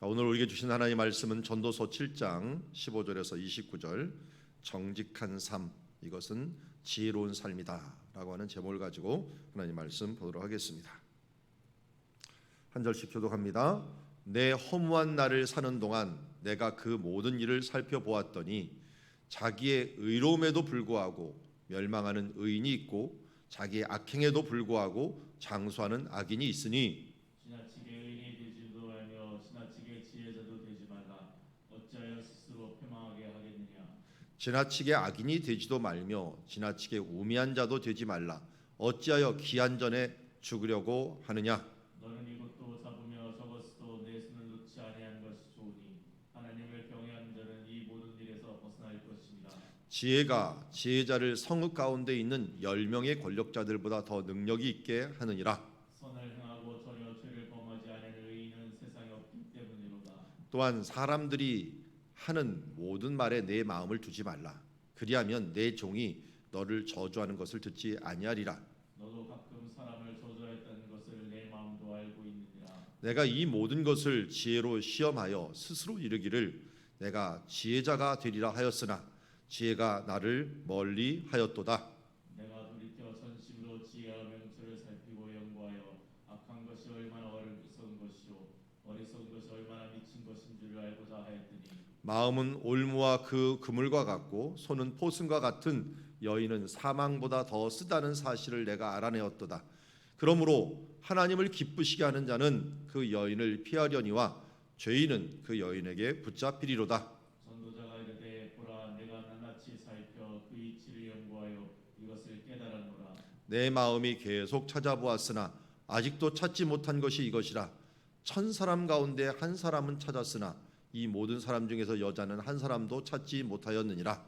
오늘 우리에게 주신 하나님의 말씀은 전도서 7장 15절에서 29절 정직한 삶, 이것은 지혜로운 삶이다 라고 하는 제목을 가지고 하나님 말씀 보도록 하겠습니다. 한 절씩 교독합니다. 내 허무한 날을 사는 동안 내가 그 모든 일을 살펴보았더니 자기의 의로움에도 불구하고 멸망하는 의인이 있고 자기의 악행에도 불구하고 장수하는 악인이 있으니 지나치게 의인이 되지도 말며 지나치게 지혜자도 되지 말라. 어찌하여 스스로 패망하게 하겠느냐. 지나치게 악인이 되지도 말며 지나치게 우매한 자도 되지 말라. 어찌하여 기한 전에 죽으려고 하느냐. 너는 이것도 잡으며 적었어도 내 손을 놓지 아니한 것이 좋으니 하나님을 경외하는 자는 이 모든 일에서 벗어날 것입니다. 지혜가 지혜자를 성읍 가운데 있는 10명의 권력자들보다 더 능력이 있게 하느니라. 선을 행하고 전혀 죄를 범하지 않은 의인은 세상에 없기 때문이로다. 또한 사람들이 하는 모든 말에 내 마음을 두지 말라. 그리하면 내 종이 너를 저주하는 것을 듣지 아니하리라. 너도 가끔 사람을 저주하였다는 것을 내 마음도 알고 있느니라. 내가 이 모든 것을 지혜로 시험하여 스스로 이르기를 내가 지혜자가 되리라 하였으나 지혜가 나를 멀리 하였도다. 내가 돌이켜 전심으로 지혜와 명철을 살피고 연구하여 악한 것이 얼마나 어리석은 것이요 어리석은 것이 얼마나 미친 것인 줄을 알고자 하였더니 마음은 올무와 그 그물과 같고 손은 포승과 같은 여인은 사망보다 더 쓰다는 사실을 내가 알아내었도다. 그러므로 하나님을 기쁘시게 하는 자는 그 여인을 피하려니와 죄인은 그 여인에게 붙잡히리로다. 전도자가 이르되 보라 내가 낱낱이 살펴 그 이치를 연구하여 이것을 깨달았노라. 내 마음이 계속 찾아보았으나 아직도 찾지 못한 것이 이것이라. 1000사람 가운데 한 사람은 찾았으나 이 모든 사람 중에서 여자는 한 사람도 찾지 못하였느니라.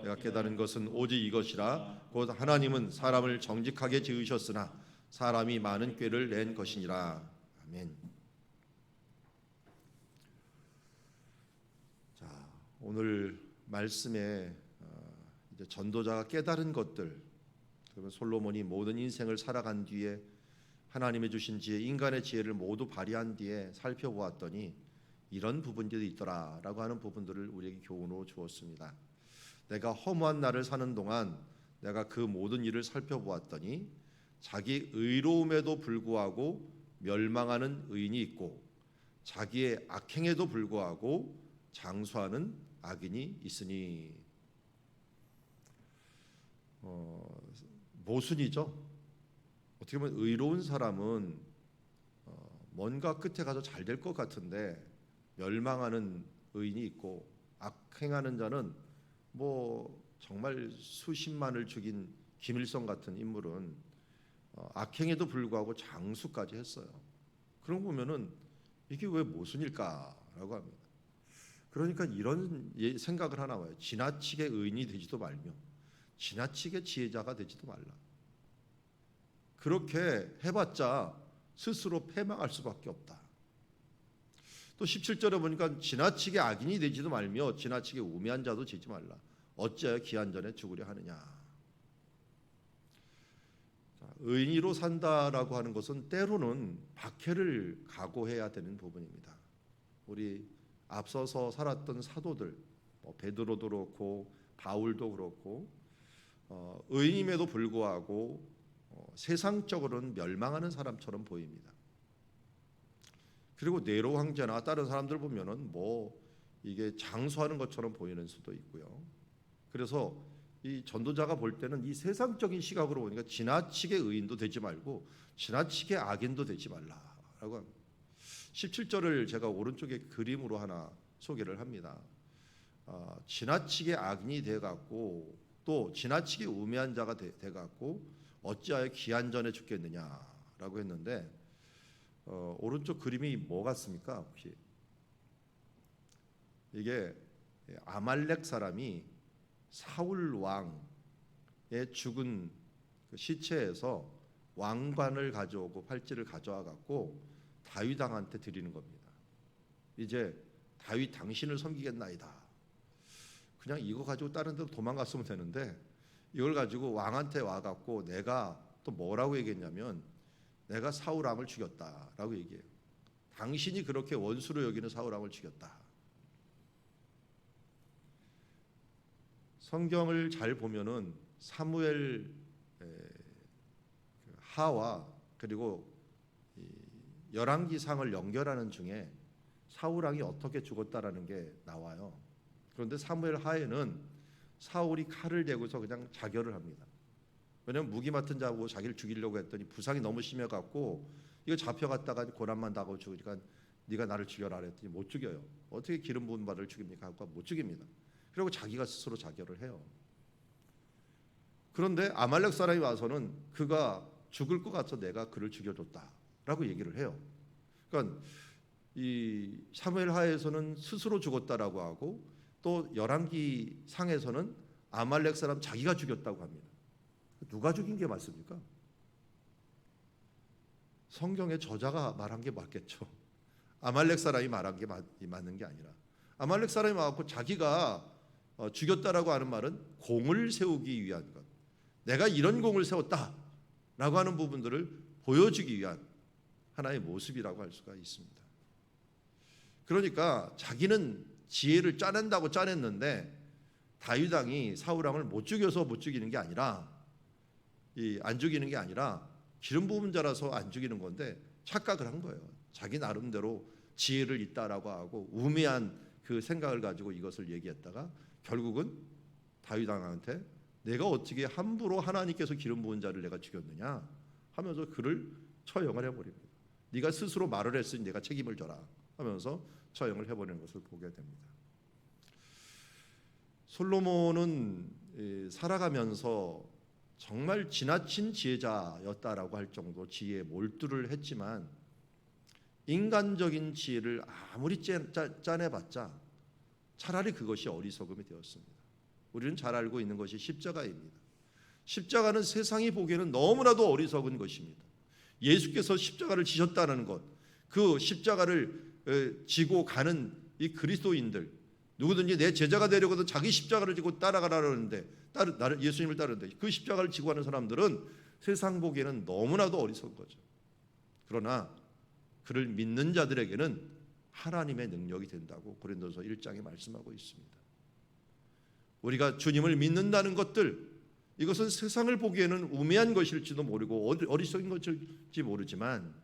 내가 깨달은 것은 오직 이것이라. 곧 하나님은 사람을 정직하게 지으셨으나 사람이 많은 꾀를 낸 것이니라. 아멘. 자, 오늘 말씀에 이제 전도자가 깨달은 것들, 그러면 솔로몬이 모든 인생을 살아간 뒤에 하나님의 주신 지혜, 인간의 지혜를 모두 발휘한 뒤에 살펴보았더니 이런 부분들이 있더라라고 하는 부분들을 우리에게 교훈으로 주었습니다. 내가 허무한 날을 사는 동안 내가 그 모든 일을 살펴보았더니 자기 의로움에도 불구하고 멸망하는 의인이 있고 자기의 악행에도 불구하고 장수하는 악인이 있으니, 모순이죠. 어떻게 보면 의로운 사람은 뭔가 끝에 가서 잘 될 것 같은데 멸망하는 의인이 있고 악행하는 자는 뭐 정말 수십만을 죽인 김일성 같은 인물은 악행에도 불구하고 장수까지 했어요. 그런 거 보면은 이게 왜 모순일까라고 합니다. 그러니까 이런 생각을 하나 와요. 지나치게 의인이 되지도 말며 지나치게 지혜자가 되지도 말라. 그렇게 해봤자 스스로 패망할 수밖에 없다. 또 17절에 보니까 지나치게 악인이 되지도 말며 지나치게 우매한 자도 되지 말라. 어찌하여 기한 전에 죽으려 하느냐. 의인으로 산다라고 하는 것은 때로는 박해를 각오해야 되는 부분입니다. 우리 앞서서 살았던 사도들, 베드로도 그렇고 바울도 그렇고 의인임에도 불구하고 세상적으로는 멸망하는 사람처럼 보입니다. 그리고 네로 황제나 다른 사람들 보면은 뭐 이게 장수하는 것처럼 보이는 수도 있고요. 그래서 이 전도자가 볼 때는 이 세상적인 시각으로 보니까 지나치게 의인도 되지 말고 지나치게 악인도 되지 말라라고 합니다. 17절을 제가 오른쪽에 그림으로 하나 소개를 합니다. 지나치게 악인이 돼갖고 또 지나치게 우매한 자가 돼갖고 어찌하여 기한 전에 죽겠느냐라고 했는데 오른쪽 그림이 뭐 같습니까? 혹시 이게 아말렉 사람이 사울 왕의 죽은 그 시체에서 왕관을 가져오고 팔찌를 가져와 갖고 다윗 왕한테 드리는 겁니다. 이제 다윗 당신을 섬기겠나이다. 그냥 이거 가지고 다른 데로 도망갔으면 되는데 이걸 가지고 왕한테 와갖고 내가 또 뭐라고 얘기했냐면 내가 사울 왕을 죽였다라고 얘기해요. 당신이 그렇게 원수로 여기는 사울왕을 죽였다. 성경을 잘 보면은 사무엘 하와 그리고 열왕기상을 연결하는 중에 사울왕이 어떻게 죽었다라는 게 나와요. 그런데 사무엘 하에는 사울이 칼을 대고서 그냥 자결을 합니다. 왜냐하면 무기 맡은 자고 자기를 죽이려고 했더니 부상이 너무 심해갖고 이거 잡혀갔다가 고난만 당하고 죽으니까 네가 나를 죽여라 그랬더니 못 죽여요. 어떻게 기름 부은 바를 죽입니까? 하고 못 죽입니다. 그리고 자기가 스스로 자결을 해요. 그런데 아말렉 사람이 와서는 그가 죽을 것 같아서 내가 그를 죽여줬다라고 얘기를 해요. 그러니까 이 사무엘 하에서는 스스로 죽었다라고 하고 또 열왕기 상에서는 아말렉 사람 자기가 죽였다고 합니다. 누가 죽인 게 맞습니까? 성경의 저자가 말한 게 맞겠죠. 아말렉 사람이 말한 게 맞는 게 아니라 아말렉 사람이 와서 자기가 죽였다라고 하는 말은 공을 세우기 위한 것, 내가 이런 공을 세웠다라고 하는 부분들을 보여주기 위한 하나의 모습이라고 할 수가 있습니다. 그러니까 자기는 지혜를 짜낸다고 짜냈는데 다윗 왕이 사울 왕을 못 죽여서 못 죽이는 게 아니라 안 죽이는 게 아니라 기름 부은 자라서 안 죽이는 건데 착각을 한 거예요. 자기 나름대로 지혜를 있다라고 하고 우매한 그 생각을 가지고 이것을 얘기했다가 결국은 다윗 왕한테 내가 어떻게 함부로 하나님께서 기름 부은 자를 내가 죽였느냐 하면서 그를 처형을 해버립니다. 네가 스스로 말을 했으니 내가 책임을 져라 하면서 처형을 해버리는 것을 보게 됩니다. 솔로몬은 살아가면서 정말 지나친 지혜자였다라고 할 정도 지혜에 몰두를 했지만 인간적인 지혜를 아무리 짜내봤자 차라리 그것이 어리석음이 되었습니다. 우리는 잘 알고 있는 것이 십자가입니다. 십자가는 세상이 보기에는 너무나도 어리석은 것입니다. 예수께서 십자가를 지셨다는 것, 그 십자가를 지고 가는 이 그리스도인들, 누구든지 내 제자가 되려거든 자기 십자가를 지고 따라가라는데 예수님을 따르는데 그 십자가를 지고 가는 사람들은 세상 보기에는 너무나도 어리석은 거죠. 그러나 그를 믿는 자들에게는 하나님의 능력이 된다고 고린도서 1장에 말씀하고 있습니다. 우리가 주님을 믿는다는 것들, 이것은 세상을 보기에는 우매한 것일지도 모르고 어리석은 것일지 모르지만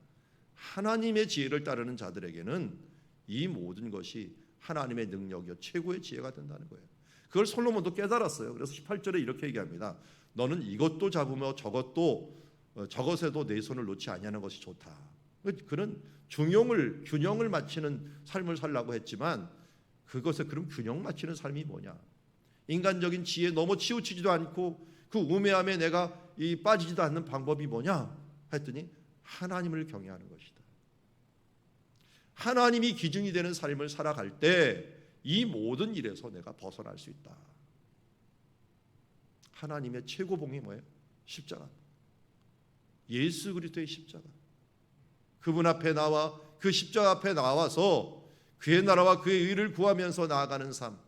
하나님의 지혜를 따르는 자들에게는 이 모든 것이 하나님의 능력이요 최고의 지혜가 된다는 거예요. 그걸 솔로몬도 깨달았어요. 그래서 18절에 이렇게 얘기합니다. 너는 이것도 잡으며 저것에도 내 손을 놓지 아니하는 것이 좋다. 그는 균형을 맞추는 삶을 살라고 했지만 그것에 그럼 균형 맞추는 삶이 뭐냐? 인간적인 지혜에 너무 치우치지도 않고 그 우매함에 내가 빠지지도 않는 방법이 뭐냐? 했더니 하나님을 경외하는 것이다. 하나님이 기준이 되는 삶을 살아갈 때 이 모든 일에서 내가 벗어날 수 있다. 하나님의 최고봉이 뭐예요? 십자가. 예수 그리스도의 십자가. 그분 앞에 나와 그 십자가 앞에 나와서 그의 나라와 그의 의를 구하면서 나아가는 삶,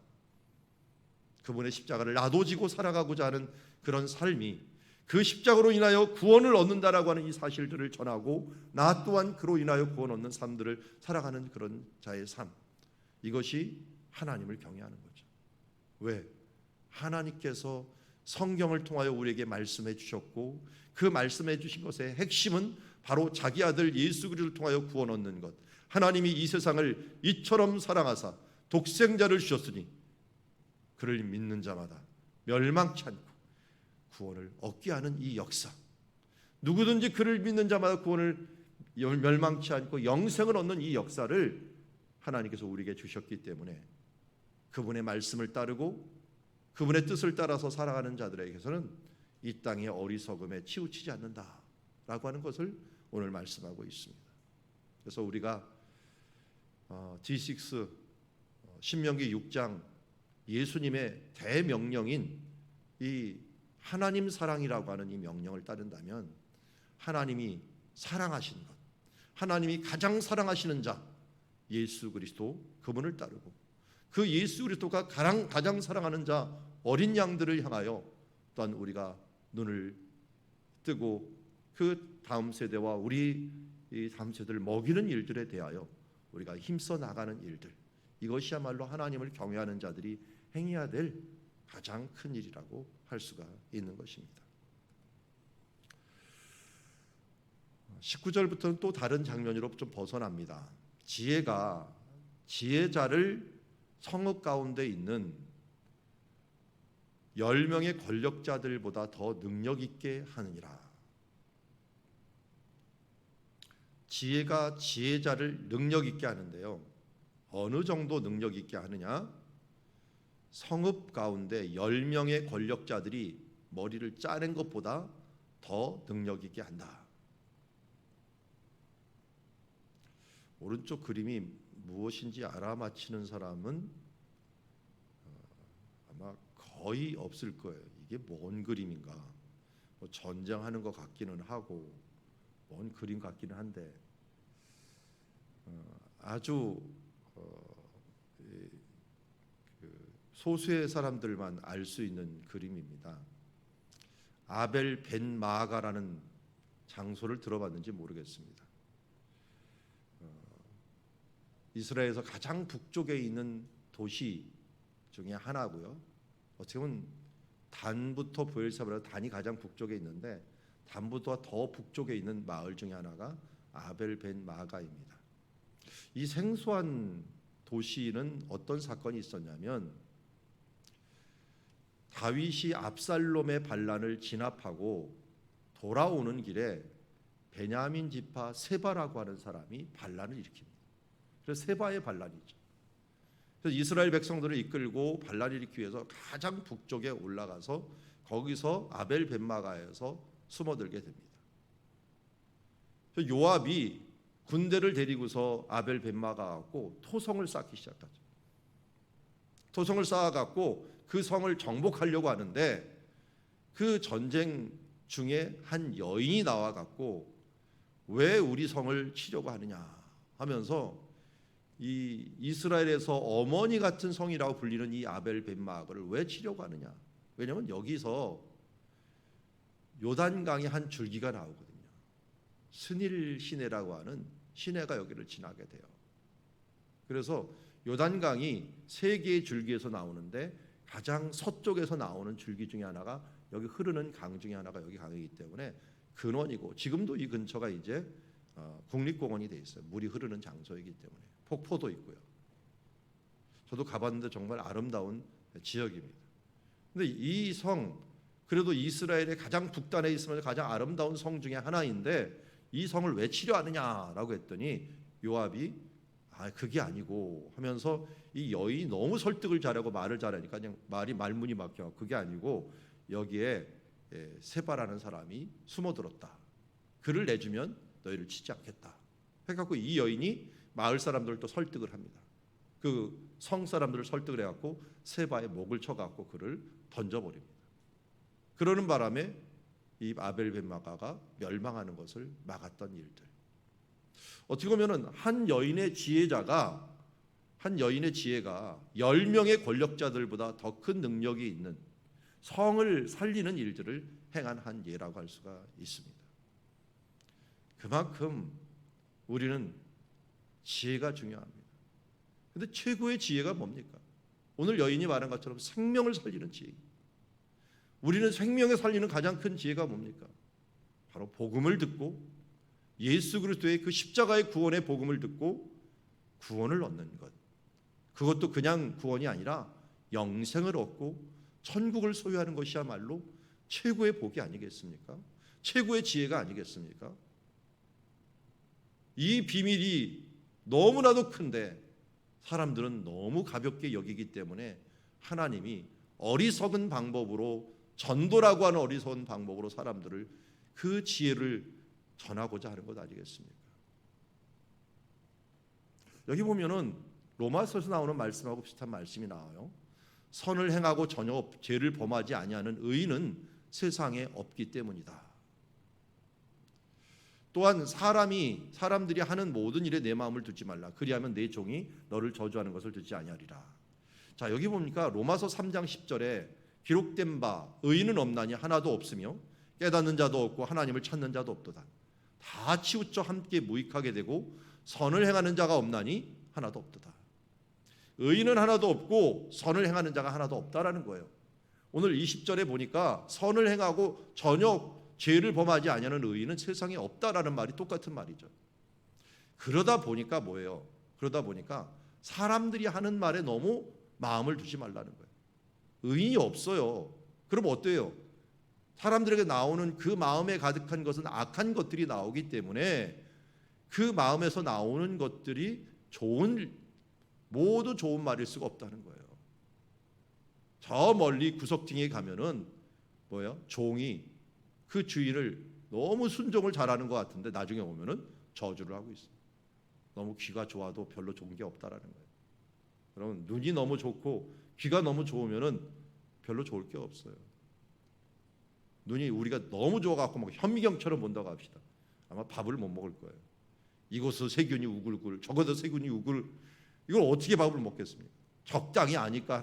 그분의 십자가를 나도 지고 살아가고자 하는 그런 삶이 그 십자가로 인하여 구원을 얻는다라고 하는 이 사실들을 전하고 나 또한 그로 인하여 구원 얻는 삶들을 살아가는 그런 자의 삶, 이것이 하나님을 경외하는 거죠. 왜? 하나님께서 성경을 통하여 우리에게 말씀해 주셨고 그 말씀해 주신 것의 핵심은 바로 자기 아들 예수 그리스도를 통하여 구원 얻는 것. 하나님이 이 세상을 이처럼 사랑하사 독생자를 주셨으니 그를 믿는 자마다 멸망치 않고 구원을 얻게 하는 이 역사. 누구든지 그를 믿는 자마다 구원을 멸망치 않고 영생을 얻는 이 역사를 하나님께서 우리에게 주셨기 때문에 그분의 말씀을 따르고 그분의 뜻을 따라서 살아가는 자들에게서는 이 땅의 어리석음에 치우치지 않는다라고 하는 것을 오늘 말씀하고 있습니다. 그래서 우리가 D6 신명기 6장 예수님의 대명령인 이 하나님 사랑이라고 하는 이 명령을 따른다면 하나님이 사랑하신 것, 하나님이 가장 사랑하시는 자 예수 그리스도 그분을 따르고 그 예수 그리스도가 가장 사랑하는 자 어린 양들을 향하여 또한 우리가 눈을 뜨고 그 다음 세대와 우리 이 담세들을 먹이는 일들에 대하여 우리가 힘써 나가는 일들, 이것이야말로 하나님을 경외하는 자들이 행해야 될 가장 큰 일이라고 할 수가 있는 것입니다. 19절부터는 또 다른 장면으로 좀 벗어납니다. 지혜가 지혜자를 성읍 가운데 있는 10명의 권력자들보다 더 능력 있게 하느니라. 지혜가 지혜자를 능력 있게 하는데요. 어느 정도 능력 있게 하느냐? 성읍 가운데 10명의 권력자들이 머리를 짜낸 것보다 더 능력 있게 한다. 오른쪽 그림이 무엇인지 알아맞히는 사람은 아마 거의 없을 거예요. 이게 뭔 그림인가? 뭐 전쟁하는 것 같기는 하고 뭔 그림 같기는 한데 아주 소수의 사람들만 알 수 있는 그림입니다. 아벨 벤 마아가라는 장소를 들어봤는지 모르겠습니다. 이스라엘에서 가장 북쪽에 있는 도시 중에 하나고요. 어떻게 보면 단부터 브엘사바라 단이 가장 북쪽에 있는데 단부터 더 북쪽에 있는 마을 중에 하나가 아벨 벤 마아가입니다. 이 생소한 도시는 어떤 사건이 있었냐면 다윗이 압살롬의 반란을 진압하고 돌아오는 길에 베냐민 지파 세바라고 하는 사람이 반란을 일으킵니다. 그래서 세바의 반란이죠. 그래서 이스라엘 백성들을 이끌고 반란을 일으키기 위해서 가장 북쪽에 올라가서 거기서 아벨 벳마가에서 숨어들게 됩니다. 그래서 요압이 군대를 데리고서 아벨 벳마가 갖고 토성을 쌓기 시작하죠. 토성을 쌓아갖고 그 성을 정복하려고 하는데 그 전쟁 중에 한 여인이 나와갖고 왜 우리 성을 치려고 하느냐 하면서 이 이스라엘에서 어머니 같은 성이라고 불리는 이 아벨 벳마아가를 왜 치려고 하느냐? 왜냐하면 여기서 요단강의 한 줄기가 나오거든요. 스닐 시내라고 하는 시내가 여기를 지나게 돼요. 그래서 요단강이 세 개의 줄기에서 나오는데 가장 서쪽에서 나오는 줄기 중에 하나가 여기 흐르는 강 중에 하나가 여기 강이기 때문에 근원이고 지금도 이 근처가 이제 국립공원이 돼 있어요. 물이 흐르는 장소이기 때문에 폭포도 있고요. 저도 가봤는데 정말 아름다운 지역입니다. 근데 이 성 그래도 이스라엘의 가장 북단에 있으면서 가장 아름다운 성 중에 하나인데 이 성을 왜 치료하느냐라고 했더니 요압이 그게 아니고 하면서 이 여인이 너무 설득을 잘하고 말을 잘하니까 그냥 말이 말문이 막혀. 그게 아니고 여기에 세바라는 사람이 숨어들었다. 그를 내주면 너희를 치지 않겠다. 해갖고 이 여인이 마을 사람들도 설득을 합니다. 그 성 사람들을 설득을 해갖고 세바의 목을 쳐갖고 그를 던져버립니다. 그러는 바람에 이 아벨 벳마가가 멸망하는 것을 막았던 일들. 어떻게 보면은 한 여인의 지혜가 10명의 권력자들보다 더 큰 능력이 있는 성을 살리는 일들을 행한 한 예라고 할 수가 있습니다. 그만큼 우리는 지혜가 중요합니다. 그런데 최고의 지혜가 뭡니까? 오늘 여인이 말한 것처럼 생명을 살리는 지혜. 우리는 생명을 살리는 가장 큰 지혜가 뭡니까? 바로 복음을 듣고 예수 그리스도의 그 십자가의 구원의 복음을 듣고 구원을 얻는 것. 그것도 그냥 구원이 아니라 영생을 얻고 천국을 소유하는 것이야말로 최고의 복이 아니겠습니까? 최고의 지혜가 아니겠습니까? 이 비밀이 너무나도 큰데 사람들은 너무 가볍게 여기기 때문에 하나님이 어리석은 방법으로 전도라고 하는 어리석은 방법으로 사람들을 그 지혜를 전하고자 하는 것 아니겠습니까? 여기 보면은 로마서에서 나오는 말씀하고 비슷한 말씀이 나와요. 선을 행하고 전혀 죄를 범하지 아니하는 의인은 세상에 없기 때문이다. 또한 사람들이 하는 모든 일에 내 마음을 두지 말라. 그리하면 내 종이 너를 저주하는 것을 듣지 아니하리라. 자, 여기 보니까 로마서 3장 10절에 기록된 바 의인은 없나니 하나도 없으며 깨닫는 자도 없고 하나님을 찾는 자도 없도다. 다 치우쳐 함께 무익하게 되고 선을 행하는 자가 없나니 하나도 없도다. 의인은 하나도 없고 선을 행하는 자가 하나도 없다라는 거예요. 오늘 20절에 보니까 선을 행하고 전혀 죄를 범하지 아니하는 의인은 세상에 없다라는 말이 똑같은 말이죠. 그러다 보니까 뭐예요? 그러다 보니까 사람들이 하는 말에 너무 마음을 두지 말라는 거예요. 의인이 없어요. 그럼 어때요? 사람들에게 나오는 그 마음에 가득한 것은 악한 것들이 나오기 때문에 그 마음에서 나오는 것들이 모두 좋은 말일 수가 없다는 거예요. 저 멀리 구석탱이에 가면은 뭐예요? 종이 그 주인을 너무 순종을 잘하는 것 같은데 나중에 오면은 저주를 하고 있어요. 너무 귀가 좋아도 별로 좋은 게 없다라는 거예요. 그러면 눈이 너무 좋고 귀가 너무 좋으면은 별로 좋을 게 없어요. 눈이 우리가 너무 좋아갖고 막 현미경처럼 본다고 합시다. 아마 밥을 못 먹을 거예요. 이곳서 세균이 우글우글, 저곳서 세균이 우글. 이걸 어떻게 밥을 먹겠습니까? 적당히 아니까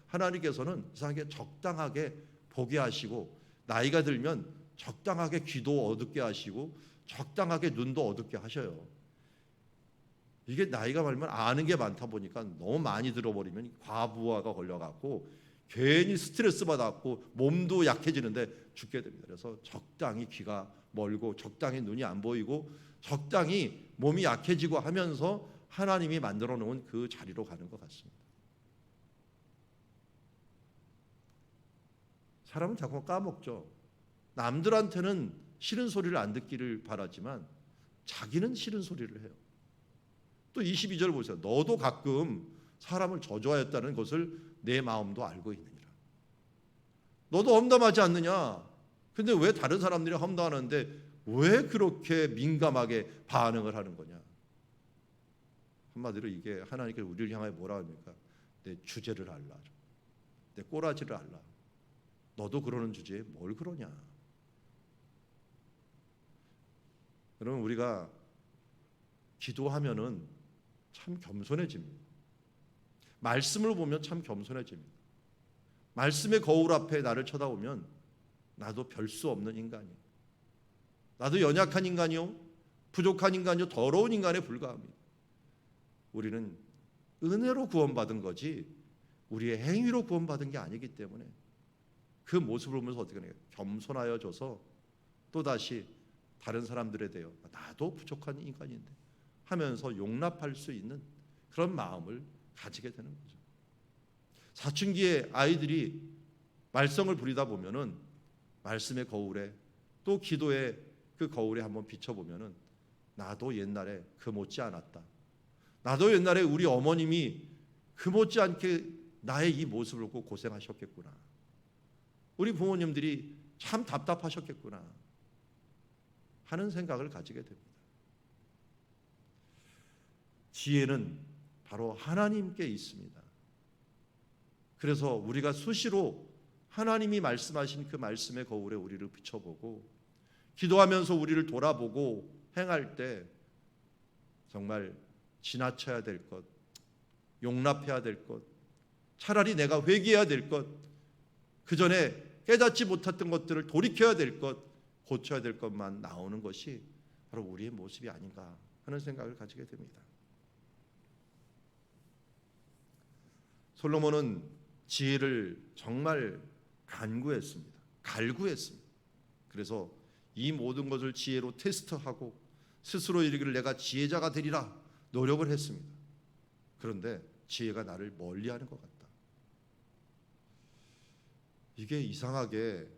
하나님께서는 이상하게 적당하게 보게 하시고 나이가 들면 적당하게 귀도 어둡게 하시고 적당하게 눈도 어둡게 하셔요. 이게 나이가 들면 아는 게 많다 보니까 너무 많이 들어버리면 과부하가 걸려갖고 괜히 스트레스 받았고 몸도 약해지는데 죽게 됩니다. 그래서 적당히 귀가 멀고 적당히 눈이 안 보이고 적당히 몸이 약해지고 하면서 하나님이 만들어 놓은 그 자리로 가는 것 같습니다. 사람은 자꾸 까먹죠. 남들한테는 싫은 소리를 안 듣기를 바라지만 자기는 싫은 소리를 해요. 또 22절 보세요. 너도 가끔 사람을 저주하였다는 것을 내 마음도 알고 있느니라. 너도 험담하지 않느냐? 근데 왜 다른 사람들이 험담하는데 왜 그렇게 민감하게 반응을 하는 거냐? 한마디로 이게 하나님께서 우리를 향하여 뭐라 합니까? 내 주제를 알라. 내 꼬라지를 알라. 너도 그러는 주제에 뭘 그러냐? 여러분 우리가 기도하면은 참 겸손해집니다. 말씀을 보면 참 겸손해집니다. 말씀의 거울 앞에 나를 쳐다보면 나도 별 수 없는 인간이에요. 나도 연약한 인간이요, 부족한 인간이요, 더러운 인간에 불과합니다. 우리는 은혜로 구원받은 거지 우리의 행위로 구원받은 게 아니기 때문에 그 모습을 보면서 어떻게 해요? 겸손하여져서 또다시 다른 사람들에 대해 나도 부족한 인간인데 하면서 용납할 수 있는 그런 마음을 가지게 되는 거죠. 사춘기의 아이들이 말썽을 부리다 보면은 말씀의 거울에 또 기도의 그 거울에 한번 비춰보면은 나도 옛날에 그 못지 않았다. 나도 옛날에 우리 어머님이 그 못지않게 나의 이 모습을 보고 고생하셨겠구나. 우리 부모님들이 참 답답하셨겠구나 하는 생각을 가지게 됩니다. 지혜는 바로 하나님께 있습니다. 그래서 우리가 수시로 하나님이 말씀하신 그 말씀의 거울에 우리를 비춰보고 기도하면서 우리를 돌아보고 행할 때 정말 지나쳐야 될 것, 용납해야 될 것, 차라리 내가 회개해야 될 것, 그 전에 깨닫지 못했던 것들을 돌이켜야 될 것, 고쳐야 될 것만 나오는 것이 바로 우리의 모습이 아닌가 하는 생각을 가지게 됩니다. 솔로몬은 지혜를 정말 갈구했습니다. 그래서 이 모든 것을 지혜로 테스트하고 스스로 이르기를 내가 지혜자가 되리라 노력을 했습니다. 그런데 지혜가 나를 멀리하는 것 같다. 이게 이상하게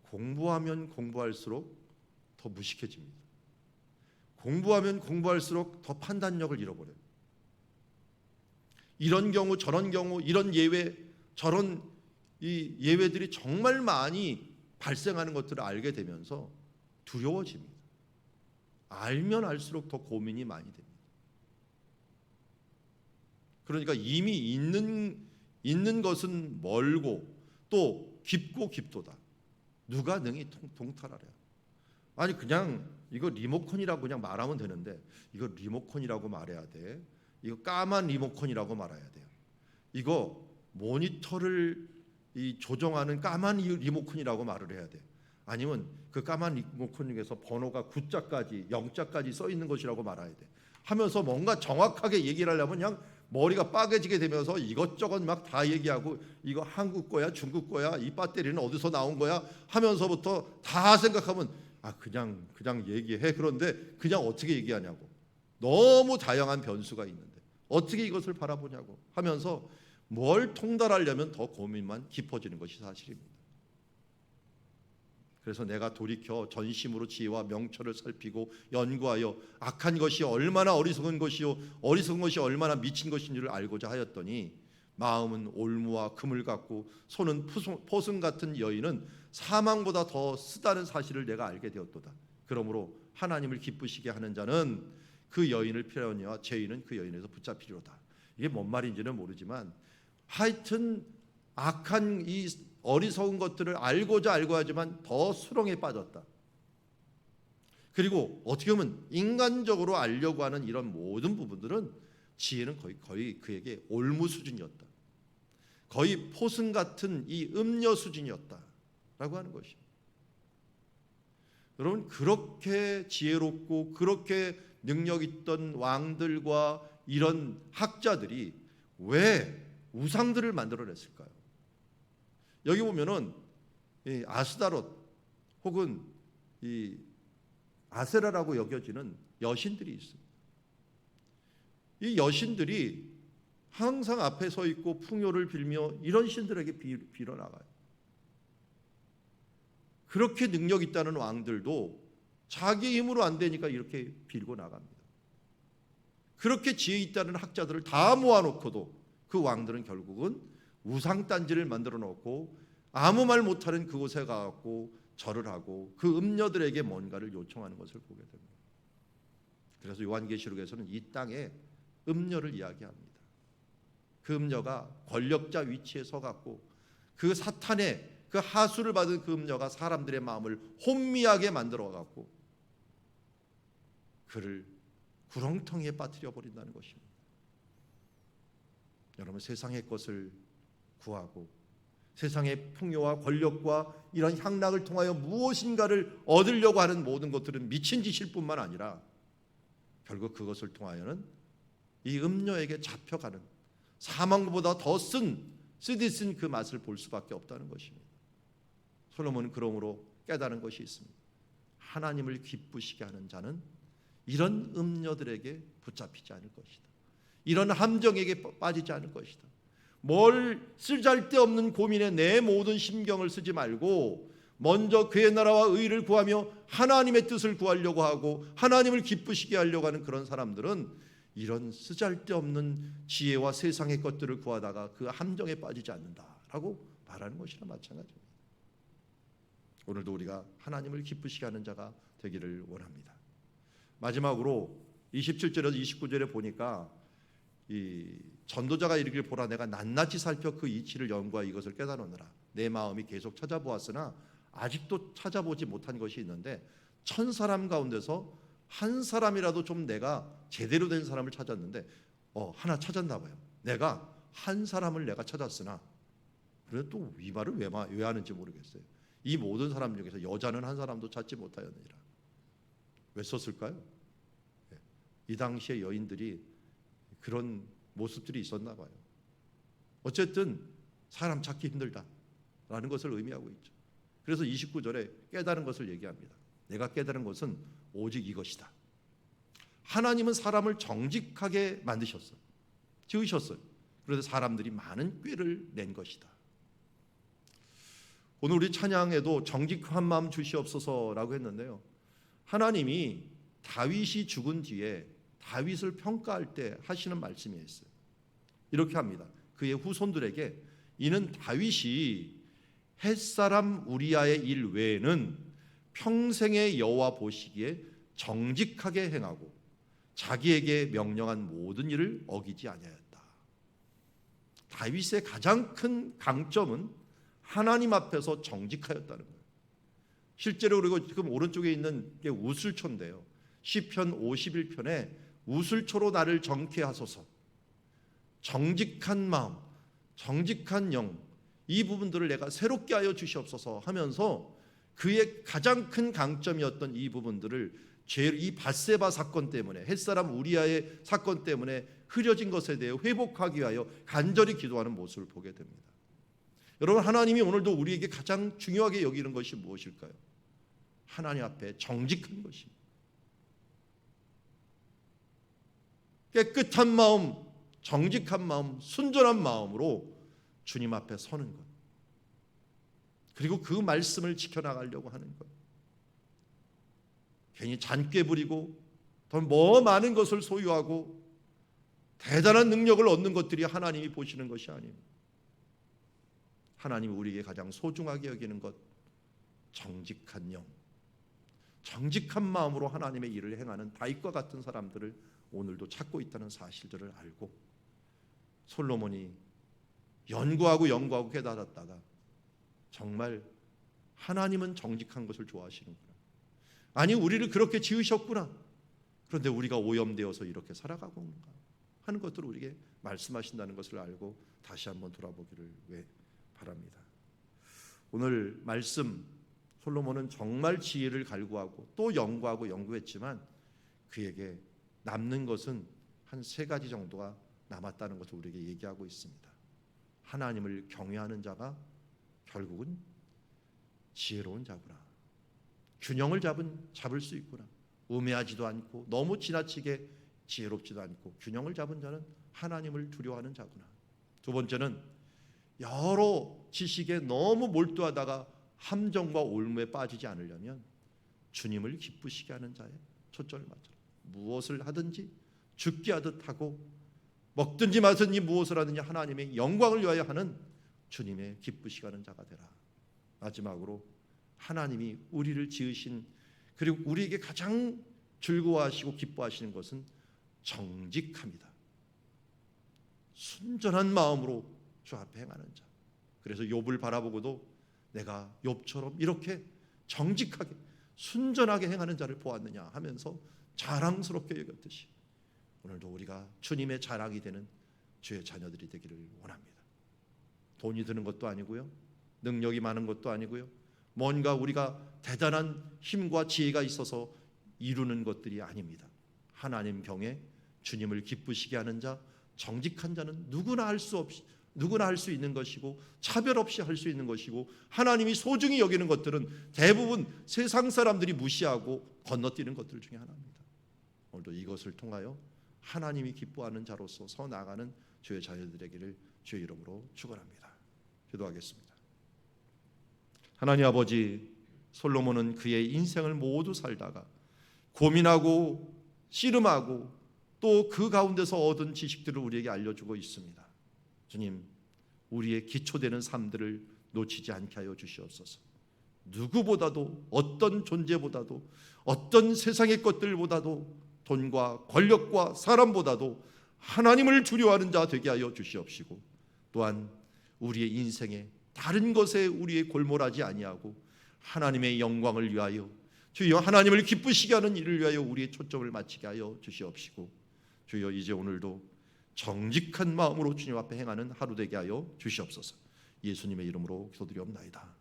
공부하면 공부할수록 더 무식해집니다. 공부하면 공부할수록 더 판단력을 잃어버려요. 이런 경우 저런 경우 이런 예외 저런 이 예외들이 정말 많이 발생하는 것들을 알게 되면서 두려워집니다. 알면 알수록 더 고민이 많이 됩니다. 그러니까 이미 있는 것은 멀고 또 깊고 깊도다. 누가 능히 동탈하랴. 아니 그냥 이거 리모컨이라고 그냥 말하면 되는데 이거 리모컨이라고 말해야 돼. 이거 까만 리모컨이라고 말해야 돼요. 이거 모니터를 조정하는 까만 리모컨이라고 말을 해야 돼. 아니면 그 까만 리모컨 중에서 번호가 9자까지 0자까지 써 있는 것이라고 말해야 돼. 하면서 뭔가 정확하게 얘기를 하려면 그냥 머리가 빠개지게 되면서 이것저것 막 다 얘기하고 이거 한국 거야 중국 거야 이 배터리는 어디서 나온 거야 하면서부터 다 생각하면 그냥 얘기해. 그런데 그냥 어떻게 얘기하냐고. 너무 다양한 변수가 있는데 어떻게 이것을 바라보냐고 하면서 뭘 통달하려면 더 고민만 깊어지는 것이 사실입니다. 그래서 내가 돌이켜 전심으로 지혜와 명철을 살피고 연구하여 악한 것이 얼마나 어리석은 것이요 어리석은 것이 얼마나 미친 것인지를 알고자 하였더니 마음은 올무와 금을 갖고 손은 포승 같은 여인은 사망보다 더 쓰다는 사실을 내가 알게 되었도다. 그러므로 하나님을 기쁘시게 하는 자는 그 여인을 피하려니와 죄인은 그 여인에서 붙잡히리로다. 이게 뭔 말인지는 모르지만 하여튼 악한 이 어리석은 것들을 알고자 알고 하지만 더 수렁에 빠졌다. 그리고 어떻게 보면 인간적으로 알려고 하는 이런 모든 부분들은 지혜는 거의 그에게 올무 수준이었다. 거의 포승 같은 이 음녀 수준이었다라고 하는 것입니다. 여러분, 그렇게 지혜롭고 그렇게 능력 있던 왕들과 이런 학자들이 왜 우상들을 만들어냈을까요? 여기 보면은 이 아스다롯 혹은 이 아세라라고 여겨지는 여신들이 있습니다. 이 여신들이 항상 앞에 서 있고 풍요를 빌며 이런 신들에게 빌어 나가요. 그렇게 능력 있다는 왕들도 자기 힘으로 안 되니까 이렇게 빌고 나갑니다. 그렇게 지혜 있다는 학자들을 다 모아놓고도 그 왕들은 결국은 우상단지를 만들어 놓고 아무 말 못하는 그곳에 가고 절을 하고 그 음녀들에게 뭔가를 요청하는 것을 보게 됩니다. 그래서 요한계시록에서는 이 땅에 음녀를 이야기합니다. 그 음녀가 권력자 위치에 서갖고 그 사탄의 그 하수를 받은 그 음녀가 사람들의 마음을 혼미하게 만들어갖고 그를 구렁텅이에 빠뜨려 버린다는 것입니다. 여러분, 세상의 것을 구하고 세상의 풍요와 권력과 이런 향락을 통하여 무엇인가를 얻으려고 하는 모든 것들은 미친 짓일 뿐만 아니라 결국 그것을 통하여는 이 음녀에게 잡혀가는 사망보다 더 쓰디쓴 그 맛을 볼 수밖에 없다는 것입니다. 솔로몬은 그러므로 깨달은 것이 있습니다. 하나님을 기쁘시게 하는 자는 이런 음녀들에게 붙잡히지 않을 것이다. 이런 함정에게 빠지지 않을 것이다. 뭘 쓸데없는 고민에 내 모든 심경을 쓰지 말고 먼저 그의 나라와 의를 구하며 하나님의 뜻을 구하려고 하고 하나님을 기쁘시게 하려고 하는 그런 사람들은 이런 쓰잘데없는 지혜와 세상의 것들을 구하다가 그 함정에 빠지지 않는다라고 말하는 것이나 마찬가지입니다. 오늘도 우리가 하나님을 기쁘시게 하는 자가 되기를 원합니다. 마지막으로 27절에서 29절에 보니까 이 전도자가 이르기를 보라 내가 낱낱이 살펴 그 이치를 연구하여 이것을 깨달으느라 내 마음이 계속 찾아보았으나 아직도 찾아보지 못한 것이 있는데 1000사람 가운데서 한 사람이라도 좀 내가 제대로 된 사람을 찾았는데 하나 찾았나 봐요. 내가 한 사람을 내가 찾았으나 그래도 또 이 말을 왜 하는지 모르겠어요. 이 모든 사람 중에서 여자는 한 사람도 찾지 못하였느니라. 왜 썼을까요? 이 당시의 여인들이 그런 모습들이 있었나 봐요. 어쨌든 사람 찾기 힘들다라는 것을 의미하고 있죠. 그래서 29절에 깨달은 것을 얘기합니다. 내가 깨달은 것은 오직 이것이다. 하나님은 사람을 정직하게 만드셨어요. 지으셨어요. 그래서 사람들이 많은 꾀를 낸 것이다. 오늘 우리 찬양에도 정직한 마음 주시옵소서라고 했는데요. 하나님이 다윗이 죽은 뒤에 다윗을 평가할 때 하시는 말씀이 있어요. 이렇게 합니다. 그의 후손들에게 이는 다윗이 햇사람 우리아의 일 외에는 평생의 여호와 보시기에 정직하게 행하고 자기에게 명령한 모든 일을 어기지 아니하였다. 다윗의 가장 큰 강점은 하나님 앞에서 정직하였다는 거예요. 실제로 그리고 지금 오른쪽에 있는 게 우슬초인데요. 시편 51편에 우슬초로 나를 정케 하소서. 정직한 마음, 정직한 영, 이 부분들을 내가 새롭게 하여 주시옵소서 하면서 그의 가장 큰 강점이었던 이 부분들을 이 밧세바 사건 때문에, 햇사람 우리아의 사건 때문에 흐려진 것에 대해 회복하기 위하여 간절히 기도하는 모습을 보게 됩니다. 여러분, 하나님이 오늘도 우리에게 가장 중요하게 여기는 것이 무엇일까요? 하나님 앞에 정직한 것입니다. 깨끗한 마음, 정직한 마음, 순전한 마음으로 주님 앞에 서는 것, 그리고 그 말씀을 지켜나가려고 하는 것. 괜히 잔꾀 부리고 더 많은 것을 소유하고 대단한 능력을 얻는 것들이 하나님이 보시는 것이 아닙니다. 하나님이 우리에게 가장 소중하게 여기는 것, 정직한 영, 정직한 마음으로 하나님의 일을 행하는 다윗과 같은 사람들을 오늘도 찾고 있다는 사실들을 알고, 솔로몬이 연구하고 깨달았다가 정말 하나님은 정직한 것을 좋아하시는구나, 아니 우리를 그렇게 지으셨구나, 그런데 우리가 오염되어서 이렇게 살아가고 있는가 하는 것들을 우리에게 말씀하신다는 것을 알고 다시 한번 돌아보기를 바랍니다. 오늘 말씀, 솔로몬은 정말 지혜를 갈구하고 또 연구했지만 그에게 남는 것은 한 3가지 정도가 남았다는 것을 우리에게 얘기하고 있습니다. 하나님을 경외하는 자가 결국은 지혜로운 자구나, 균형을 잡을 수 있구나, 우매하지도 않고 너무 지나치게 지혜롭지도 않고 균형을 잡은 자는 하나님을 두려워하는 자구나. 2번째는 여러 지식에 너무 몰두하다가 함정과 올무에 빠지지 않으려면 주님을 기쁘시게 하는 자에 초점을 맞춰라. 무엇을 하든지 죽게 하듯 하고 먹든지 마든지 무엇을 하든지 하나님의 영광을 위하여 하는 주님의 기쁘시게 하는 자가 되라. 마지막으로 하나님이 우리를 지으신, 그리고 우리에게 가장 즐거워하시고 기뻐하시는 것은 정직함이다. 순전한 마음으로 주 앞에 행하는 자. 그래서 욥을 바라보고도 내가 욥처럼 이렇게 정직하게 순전하게 행하는 자를 보았느냐 하면서 자랑스럽게 여겼듯이 오늘도 우리가 주님의 자랑이 되는 주의 자녀들이 되기를 원합니다. 돈이 드는 것도 아니고요, 능력이 많은 것도 아니고요, 뭔가 우리가 대단한 힘과 지혜가 있어서 이루는 것들이 아닙니다. 하나님 경외, 주님을 기쁘시게 하는 자, 정직한 자는 누구나 할 수 있는 것이고 차별 없이 할 수 있는 것이고, 하나님이 소중히 여기는 것들은 대부분 세상 사람들이 무시하고 건너뛰는 것들 중에 하나입니다. 오늘도 이것을 통하여 하나님이 기뻐하는 자로서 서 나가는 주의 자녀들 되기를 주의 이름으로 축원합니다. 기도하겠습니다. 하나님 아버지, 솔로몬은 그의 인생을 모두 살다가 고민하고 씨름하고 또 그 가운데서 얻은 지식들을 우리에게 알려주고 있습니다. 주님, 우리의 기초되는 삶들을 놓치지 않게 하여 주시옵소서. 누구보다도, 어떤 존재보다도, 어떤 세상의 것들보다도, 돈과 권력과 사람보다도 하나님을 두려워하는 자 되게 하여 주시옵시고, 또한 우리의 인생에 다른 것에 우리의 골몰하지 아니하고 하나님의 영광을 위하여, 주여 하나님을 기쁘시게 하는 일을 위하여 우리의 초점을 맞추게 하여 주시옵시고, 주여 이제 오늘도 정직한 마음으로 주님 앞에 행하는 하루 되게 하여 주시옵소서. 예수님의 이름으로 기도드리옵나이다.